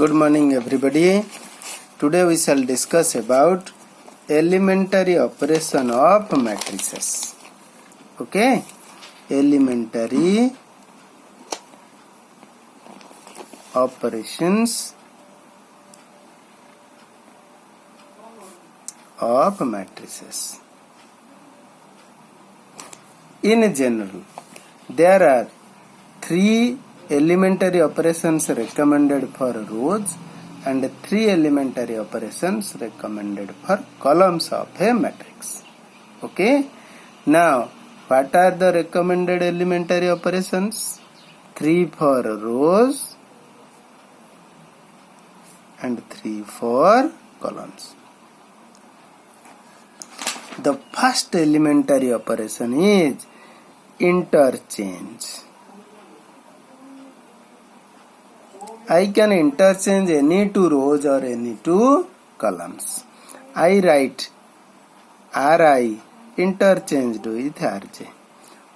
Good morning everybody. Today we shall discuss about elementary operation of matrices. Okay? Elementary operations of matrices. In general, there are three elementary operations recommended for rows and three elementary operations recommended for columns of a matrix. Okay? Now, what are the recommended elementary operations? 3 for rows and 3 for columns. The first elementary operation is interchange. I can interchange any two rows or any two columns. I write Ri interchanged with Rj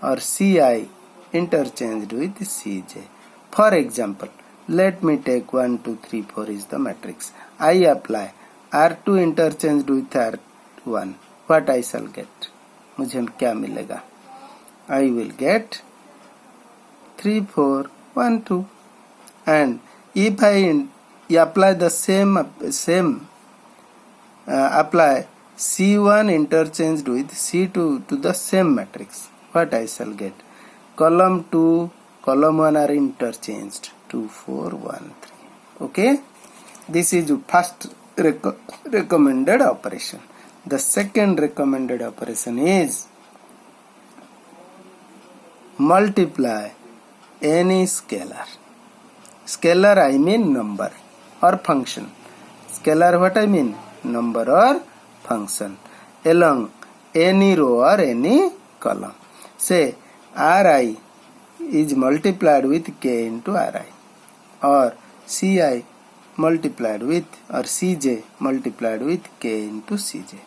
or Ci interchanged with Cj. For example, let me take 1, 2, 3, 4 is the matrix. I apply R2 interchanged with R1. What I shall get? मुझे क्या मिलेगा? I will get 3, 4, 1, 2. And if I apply the same apply C1 interchanged with C2 to the same matrix, what I shall get? Column 2, column 1 are interchanged. 2, 4, 1, 3. Okay? This is the first recommended operation. The second recommended operation is multiply any scalar. Scalar I mean number or function. Scalar what I mean? Number or function along any row or any column. Say Ri is multiplied with k into Ri, or Ci multiplied with, or Cj multiplied with k into Cj.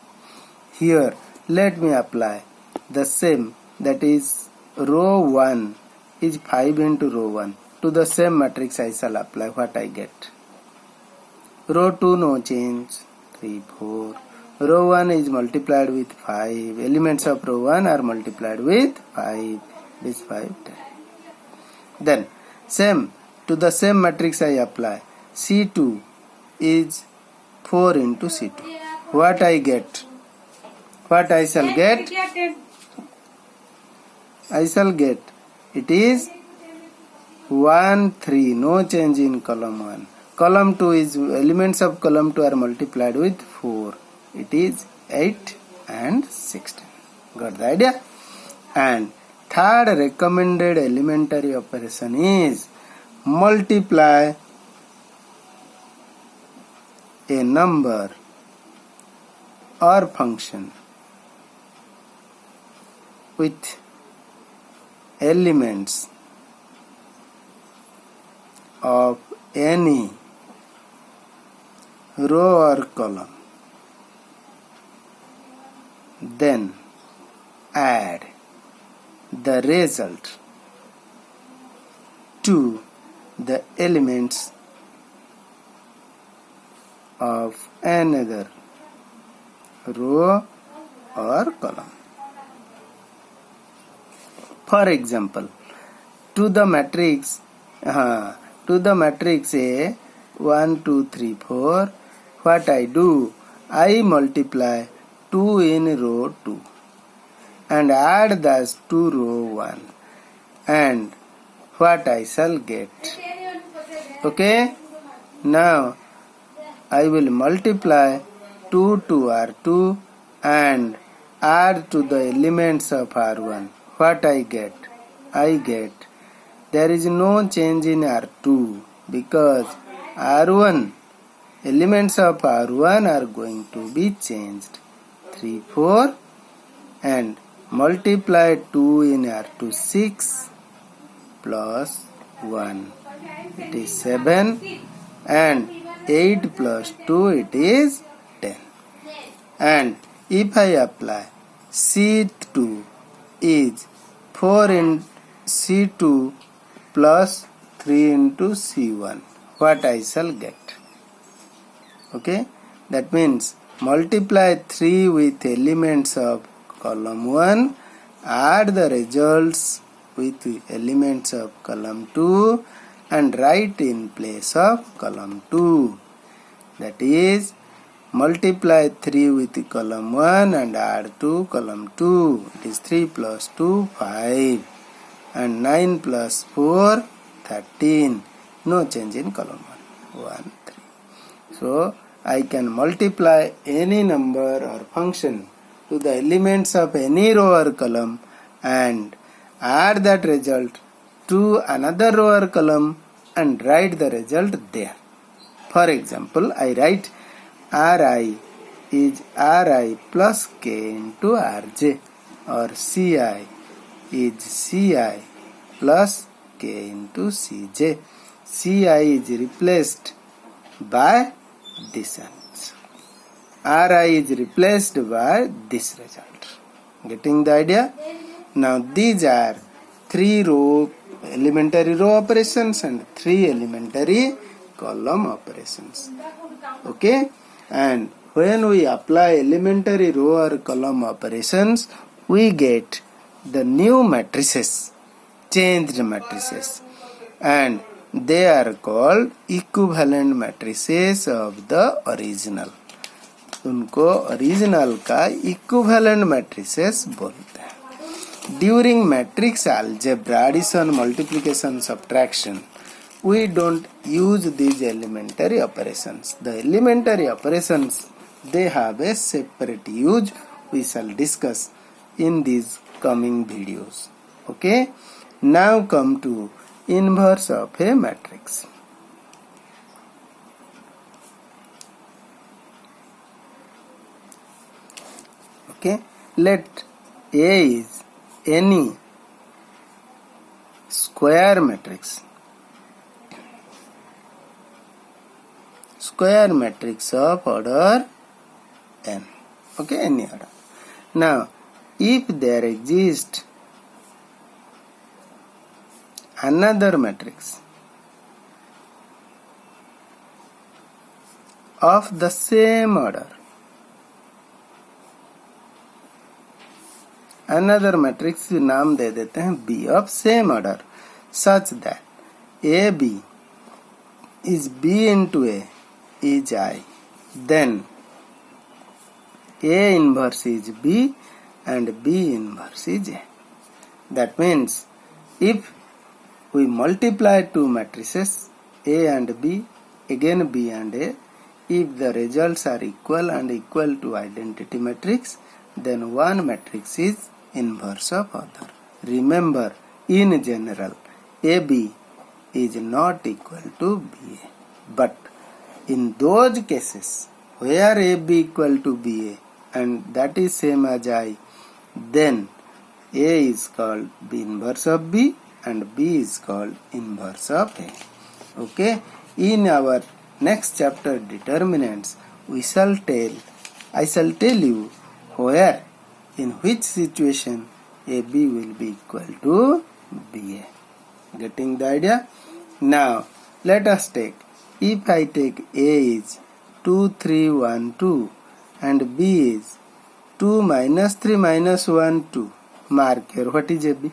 Here let me apply the same, that is row 1 is 5 into row 1. To the same matrix I shall apply. What I get? Row 2 no change. 3, 4. Row 1 is multiplied with 5. Elements of row 1 are multiplied with 5. This 5, 10. Then same, to the same matrix I apply. C2 is 4 into C2. What I get? What I shall get? I shall get, it is 1, 3, no change in column 1. Column 2 is, elements of column 2 are multiplied with 4. It is 8 and 16. Got the idea? And third recommended elementary operation is multiply a number or function with elements of any row or column, then add the result to the elements of another row or column. For example, to the matrix A 1, 2, 3, 4, what I do? I multiply 2 in row 2 and add those to row 1, and what I shall get? Okay? Now I will multiply 2 to R2 and add to the elements of R1. What I get? I get, there is no change in R2 because R1, elements of R1 are going to be changed. 3, 4 and multiply 2 in R2, 6 plus 1. It is 7 and 8 plus 2, it is 10. And if I apply C2 is 4 in C2 plus 3 into C1. what I shall get. Okay, that means multiply 3 with elements of column 1, add the results with elements of column 2 and write in place of column 2. That is, multiply 3 with column 1 and add to column 2. It is 3 plus 2, 5. And 9 plus 4, 13. No change in column 1. 1, 3. So, I can multiply any number or function to the elements of any row or column and add that result to another row or column and write the result there. For example, I write Ri is Ri plus k into Rj, or Ci is Ci plus k into Cj. Ci is replaced by this answer. Ri is replaced by this result. Getting the idea? Now these are 3 elementary row operations and 3 elementary column operations. Okay? And when we apply elementary row or column operations, we get the new matrices, changed matrices, and they are called equivalent matrices of the original. उनको original का equivalent matrices बोलते हैं. During matrix algebra, addition, multiplication, subtraction, we don't use these elementary operations. The elementary operations, they have a separate use. We shall discuss in these coming videos. Okay? Now come to inverse of a matrix. Okay? Let A is any square matrix. Square matrix of order n. Okay, any order. Now, if there exists another matrix of the same order, another matrix नाम दे देते हैं B of same order, such that AB is B into A is I, then A inverse is B and B inverse is A. That means if we multiply two matrices A and B, again B and A, if the results are equal and equal to identity matrix, then one matrix is inverse of other. Remember, in general, AB is not equal to BA. But in those cases where AB equal to BA and that is same as I, then A is called B inverse of B and B is called inverse of A. Okay? In our next chapter, determinants, I shall tell you where, in which situation AB will be equal to BA. Getting the idea? Now, let us take, if I take A is 2, 3, 1, 2 and B is 2, minus 3, minus 1, 2. Mark here, what is AB?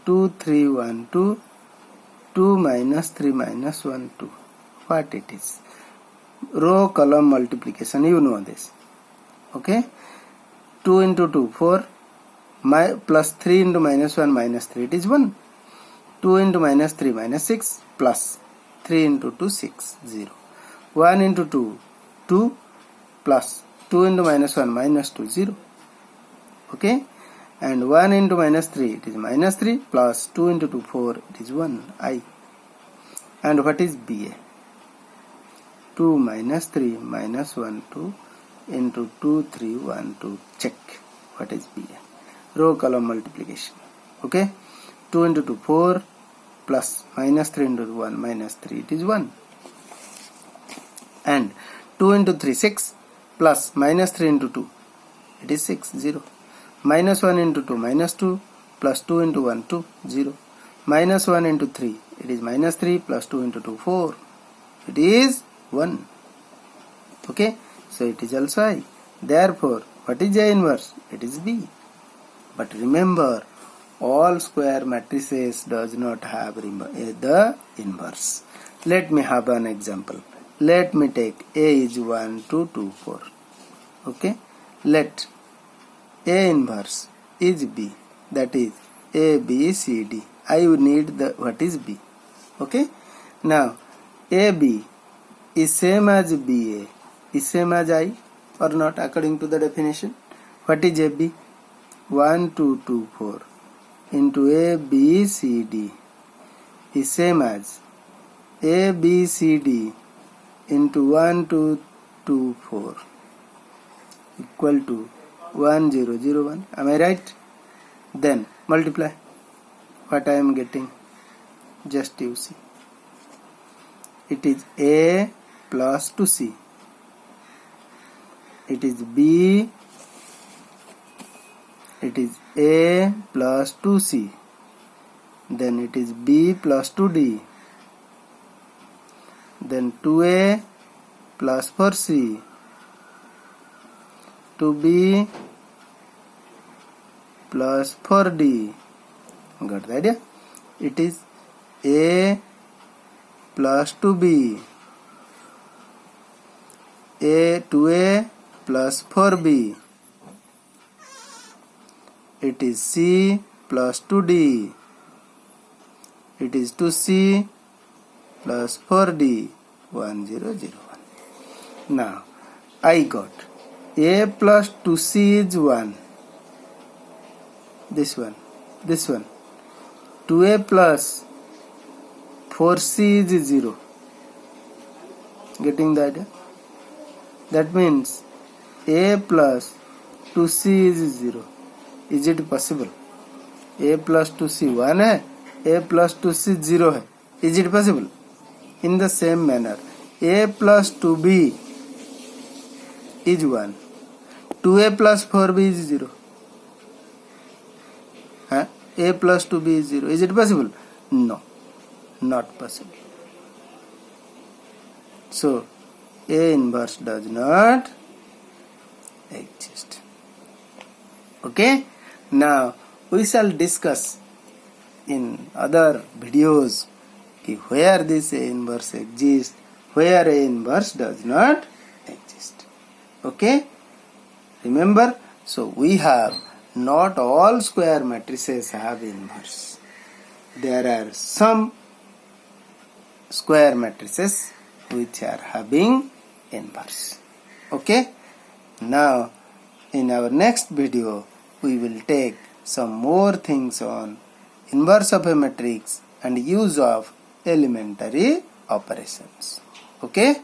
2, 3, 1, 2, 2 minus 3 minus 1, 2. What it is? Row column multiplication, you know this. Okay? 2 into 2, 4. Plus 3 into minus 1 minus 3, it is 1. 2 into minus 3 minus 6 plus 3 into 2, 6, 0. 1 into 2, 2 plus 2 into minus 1 minus 2, 0. Okay? And 1 into minus 3, it is minus 3 plus 2 into 2, 4, it is 1, I. And what is BA? 2 minus 3 minus 1, 2 into 2, 3, 1, 2. Check. What is BA? Row column multiplication. Okay? 2 into 2, 4 plus minus 3 into 1 minus 3, it is 1. And 2 into 3, 6 plus minus 3 into 2, it is 6, 0. Minus 1 into 2, minus 2 plus 2 into 1, 2, 0. Minus 1 into 3, It is minus 3 plus 2 into 2, 4. It is 1. Okay, so it is also I. Therefore, what is A inverse? It is B. But remember, all square matrices does not have the inverse. Let me have an example. Let me take A is 1, 2, 2, 4. Okay, let A inverse is B. That is A, B, C, D. I need the what is B. Okay, now AB is same as BA is same as I or not according to the definition. What is AB? 1, 2, 2, 4 into A, B, C, D is same as A, B, C, D into 1, 2, 2, 4 equal to 1, 0, 0, 1. Am I right? Then multiply. What I am getting? Just you see. It is A plus to C. It is B. It is A plus 2C. Then it is B plus 2D. Then 2A plus 4C. 2B plus 4D. Got the idea? It is A plus 2B. A 2A plus 4B. It is C plus 2D. It is 2C plus 4D. 1, 0, 0, 1. Now, I got A plus 2C is 1. This one. 2A plus 4C is 0. Getting the idea? That means A plus 2C is 0. Is it possible? A plus 2C 1 है, A plus 2C 0 है. Is it possible? In the same manner, A plus 2B is 1. 2A plus 4B is 0. A plus 2B is 0. Is it possible? No, not possible. So, A inverse does not exist. Okay? Now, we shall discuss in other videos where this A inverse exists, where A inverse does not exist. Okay? Remember, so we have not all square matrices have inverse. There are some square matrices which are having inverse. Okay? Now, in our next video, we will take some more things on inverse of a matrix and use of elementary operations. Okay?